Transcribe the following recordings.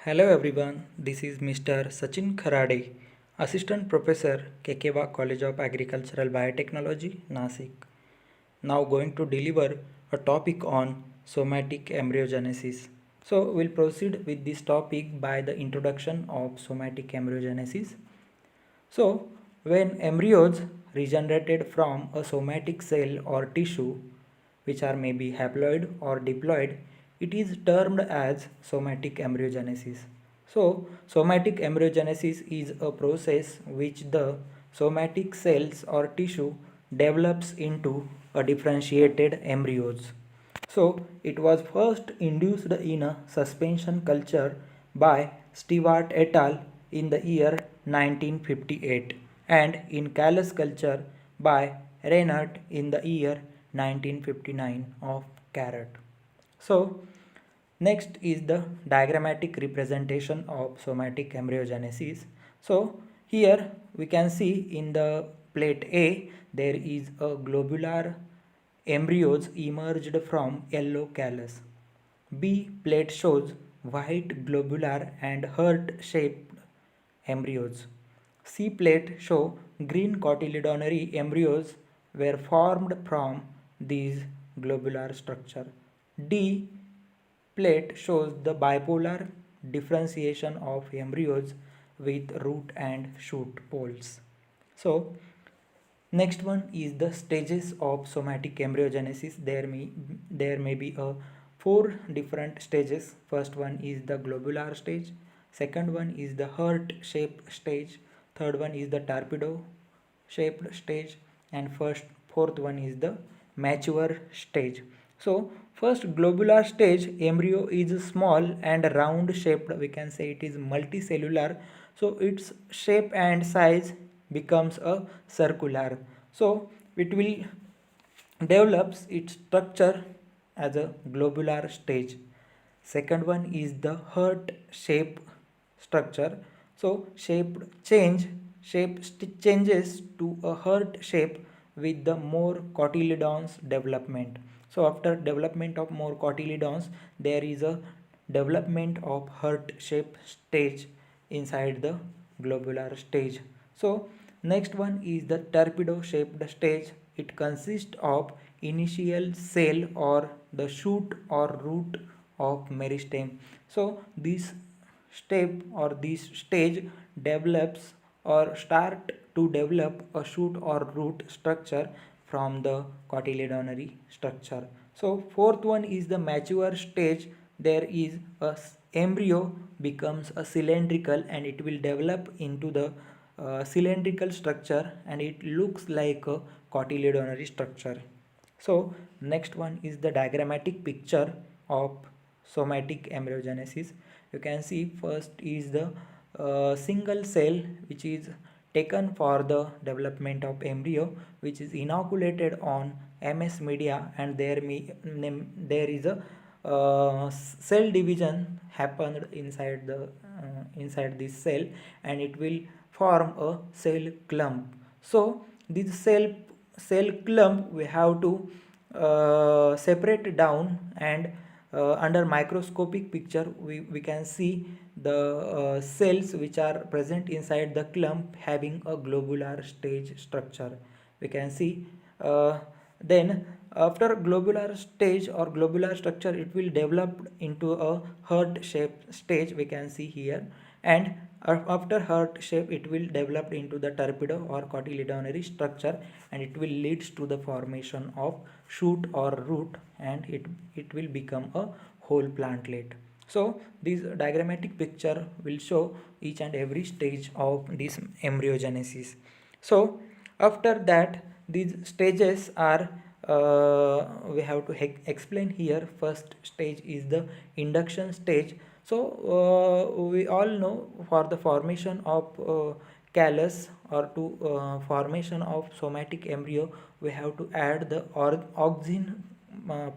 Hello everyone, this is Mr. Sachin Kharade, Assistant Professor, Kekewa College of Agricultural Biotechnology, Nasik. Now going to deliver a topic on somatic embryogenesis. So we'll proceed with this topic by the introduction of somatic embryogenesis. So when embryos regenerated from a somatic cell or tissue, which are maybe haploid or diploid, it is termed as somatic embryogenesis. So, somatic embryogenesis is a process which the somatic cells or tissue develops into a differentiated embryos. So, it was first induced in a suspension culture by Stewart et al. In the year 1958 and in callus culture by Reinhardt in the year 1959 of carrot. So, next is the diagrammatic representation of somatic embryogenesis. So, here we can see in the plate A there is a globular embryos emerged from yellow callus. B plate shows white globular and heart-shaped embryos. C plate show green cotyledonary embryos were formed from these globular structure. D plate shows the bipolar differentiation of embryos with root and shoot poles. So next one is the stages of somatic embryogenesis. There may be a four different stages. First one is the globular stage, second one is the heart shaped stage, third one is the torpedo shaped stage, and fourth one is the mature stage. So first globular stage, embryo is small and round shaped, we can say it is multicellular, so its shape and size becomes a circular. So it will develops its structure as a globular stage. Second one is the heart shape structure. So shape changes to a heart shape with the more cotyledons development. So after development of more cotyledons, there is a development of heart shape stage inside the globular stage. So next one is the torpedo shaped stage. It consists of initial cell or the shoot or root of meristem. So this step or this stage develops or start to develop a shoot or root structure from the cotyledonary structure. So fourth one is the mature stage. There is a embryo becomes a cylindrical and it will develop into the cylindrical structure and it looks like a cotyledonary structure. So next one is the diagrammatic picture of somatic embryogenesis. You can see first is the single cell which is taken for the development of embryo, which is inoculated on MS media, and there is a cell division happened inside this cell, and it will form a cell clump. So this cell clump we have to separate down, and under microscopic picture we can see the cells which are present inside the clump having a globular stage structure. We can see then after globular stage or globular structure, it will develop into a heart shaped stage, we can see here, and after heart shape it will develop into the torpedo or cotyledonary structure, and it will leads to the formation of shoot or root, and it will become a whole plantlet. So this diagrammatic picture will show each and every stage of this embryogenesis. So after that, these stages are we have to explain here. First stage is the induction stage. So we all know for the formation of callus or to formation of somatic embryo, we have to add the auxin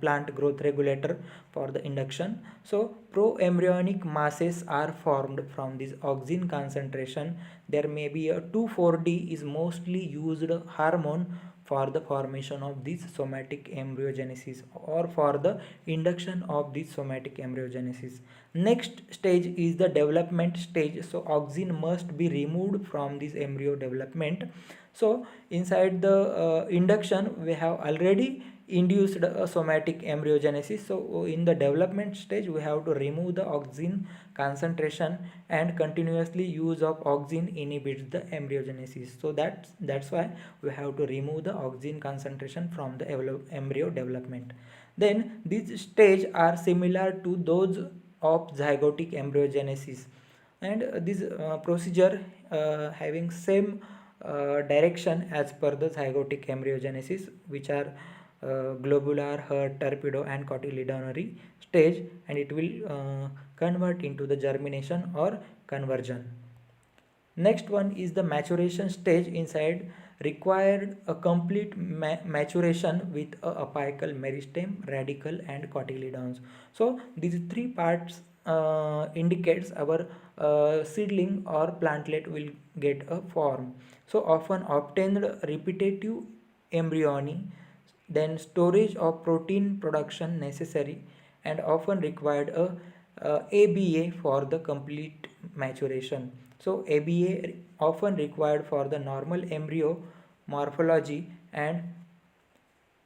plant growth regulator for the induction. So pro-embryonic masses are formed from this auxin concentration. There may be a 2,4-D is mostly used hormone for the formation of this somatic embryogenesis or for the induction of this somatic embryogenesis. Next stage is the development stage. So auxin must be removed from this embryo development. So inside the induction we have already induced a somatic embryogenesis. So in the development stage we have to remove the auxin concentration, and continuously use of auxin inhibits the embryogenesis. So that's why we have to remove the auxin concentration from the embryo development. Then these stage are similar to those of zygotic embryogenesis, and this procedure having same direction as per the zygotic embryogenesis, which are globular, herd, torpedo and cotyledonary stage, and it will convert into the germination or conversion. Next one is the maturation stage. Inside required a complete maturation with a apical meristem, radicle and cotyledons. So these three parts indicates our seedling or plantlet will get a form. So often obtained repetitive embryony, then storage of protein production necessary, and often required a ABA for the complete maturation. So ABA often required for the normal embryo morphology and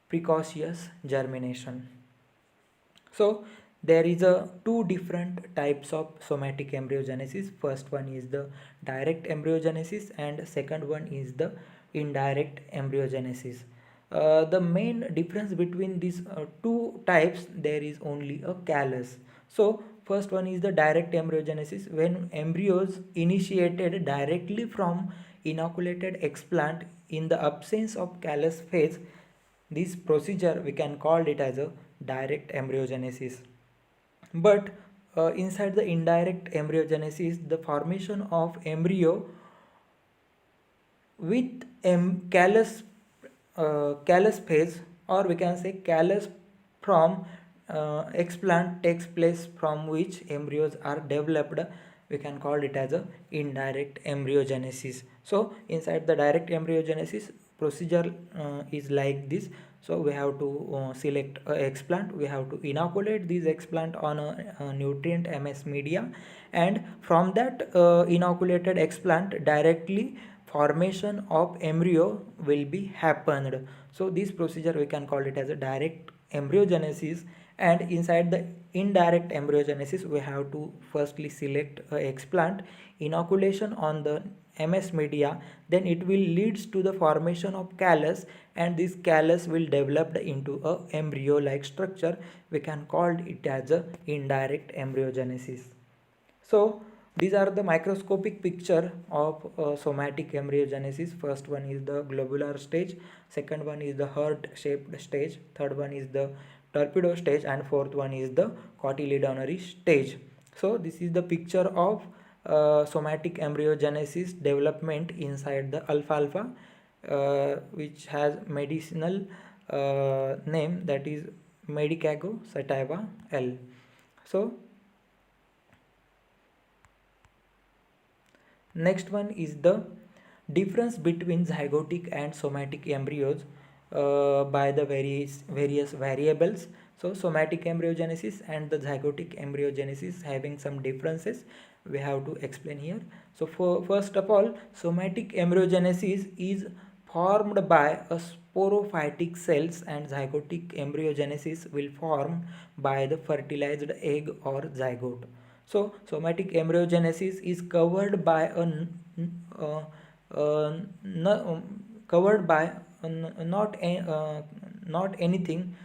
precocious germination. So there is a two different types of somatic embryogenesis. First one is the direct embryogenesis and second one is the indirect embryogenesis. The main difference between these two types, there is only a callus. So first one is the direct embryogenesis, when embryos initiated directly from inoculated explant in the absence of callus phase. This procedure we can call it as a direct embryogenesis. But inside the indirect embryogenesis, the formation of embryo with callus phase, or we can say callus from explant takes place, from which embryos are developed. We can call it as a indirect embryogenesis. So inside the direct embryogenesis procedure is like this. So we have to select a explant, we have to inoculate this explant on a nutrient MS media, and from that inoculated explant directly formation of embryo will be happened. So this procedure we can call it as a direct embryogenesis. And inside the indirect embryogenesis we have to firstly select a explant, inoculation on the MS media, then it will leads to the formation of callus, and this callus will develop into a embryo like structure. We can call it as a indirect embryogenesis. So these are the microscopic picture of somatic embryogenesis. First one is the globular stage, second one is the heart shaped stage, third one is the torpedo stage, and fourth one is the cotyledonary stage. So this is the picture of somatic embryogenesis development inside the alfalfa, which has medicinal name, that is Medicago sativa L. So next one is the difference between zygotic and somatic embryos by the various variables. So somatic embryogenesis and the zygotic embryogenesis having some differences we have to explain here. So first of all, somatic embryogenesis is formed by a sporophytic cells, and zygotic embryogenesis will form by the fertilized egg or zygote. So somatic embryogenesis is covered by a covered by not anything,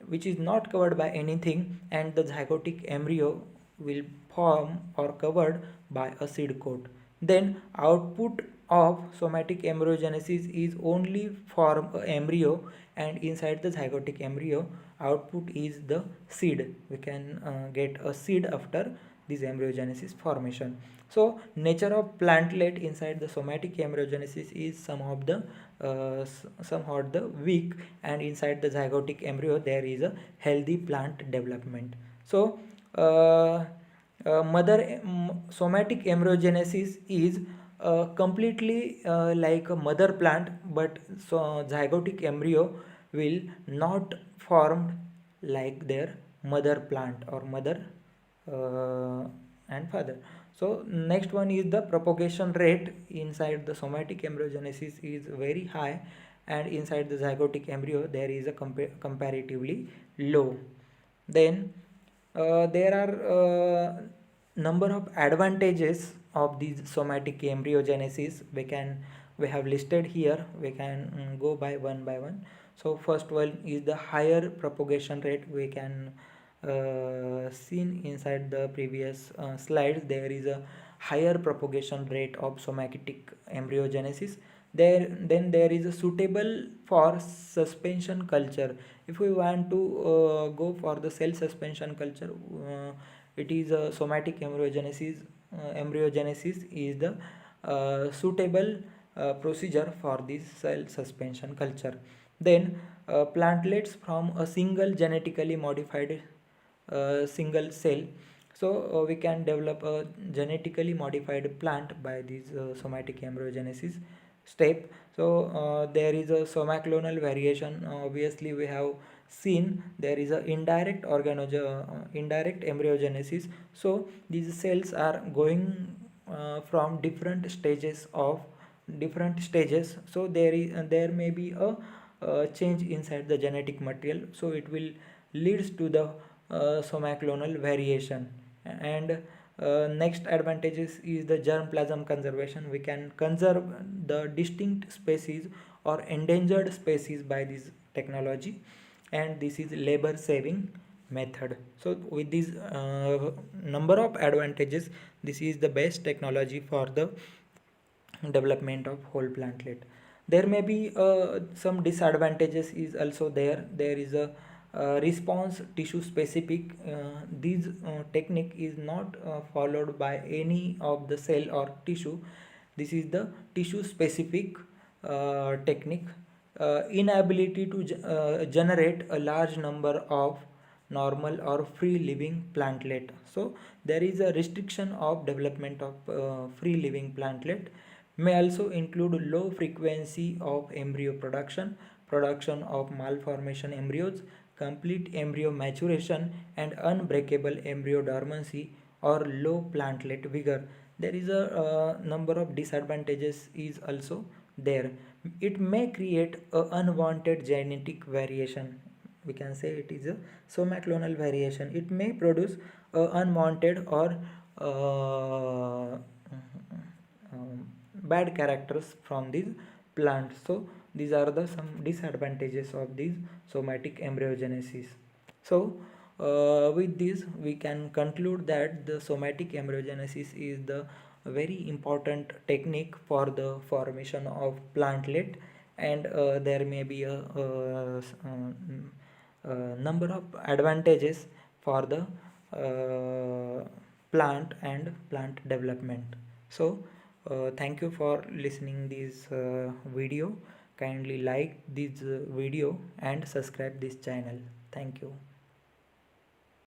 which is not covered by anything, and the zygotic embryo will form or covered by a seed coat. Then output of somatic embryogenesis is only form a embryo, and inside the zygotic embryo output is the seed. We can get a seed after this embryogenesis formation. So nature of plantlet inside the somatic embryogenesis is somewhat the weak, and inside the zygotic embryo there is a healthy plant development. So somatic embryogenesis is completely like a mother plant, but so zygotic embryo will not formed like their mother plant or mother and father. So next one is the propagation rate inside the somatic embryogenesis is very high, and inside the zygotic embryo there is a comparatively low. Then there are number of advantages of these somatic embryogenesis. We have listed here. We can go by one. So first one is the higher propagation rate. We can seen inside the previous slides. There is a higher propagation rate of somatic embryogenesis. Then there is a suitable for suspension culture. If we want to go for the cell suspension culture, it is a somatic embryogenesis is the suitable procedure for this cell suspension culture. Then plantlets from a single genetically modified single cell. So we can develop a genetically modified plant by this somatic embryogenesis step. So there is a somaclonal variation. Obviously we have seen there is a indirect embryogenesis. So these cells are going from different stages. So there may be a change inside the genetic material, so it will leads to the somaclonal variation. And next advantages is the germplasm conservation. We can conserve the distinct species or endangered species by this technology, and this is labor saving method. So with these number of advantages, this is the best technology for the development of whole plantlet. There may be some disadvantages is also there. There is a response tissue specific. This technique is not followed by any of the cell or tissue. This is the tissue specific technique. Inability to generate a large number of normal or free living plantlet. So there is a restriction of development of free living plantlet. May also include low frequency of embryo production of malformation embryos, complete embryo maturation, and unbreakable embryo dormancy or low plantlet vigor. There is a number of disadvantages is also there. It may create a unwanted genetic variation. We can say it is a somaclonal variation. It may produce unwanted or bad characters from these plants. So these are the some disadvantages of these somatic embryogenesis. So with this we can conclude that the somatic embryogenesis is the very important technique for the formation of plantlet, and there may be a number of advantages for the plant and plant development. So thank you for listening this video. Kindly like this video and subscribe this channel. Thank you.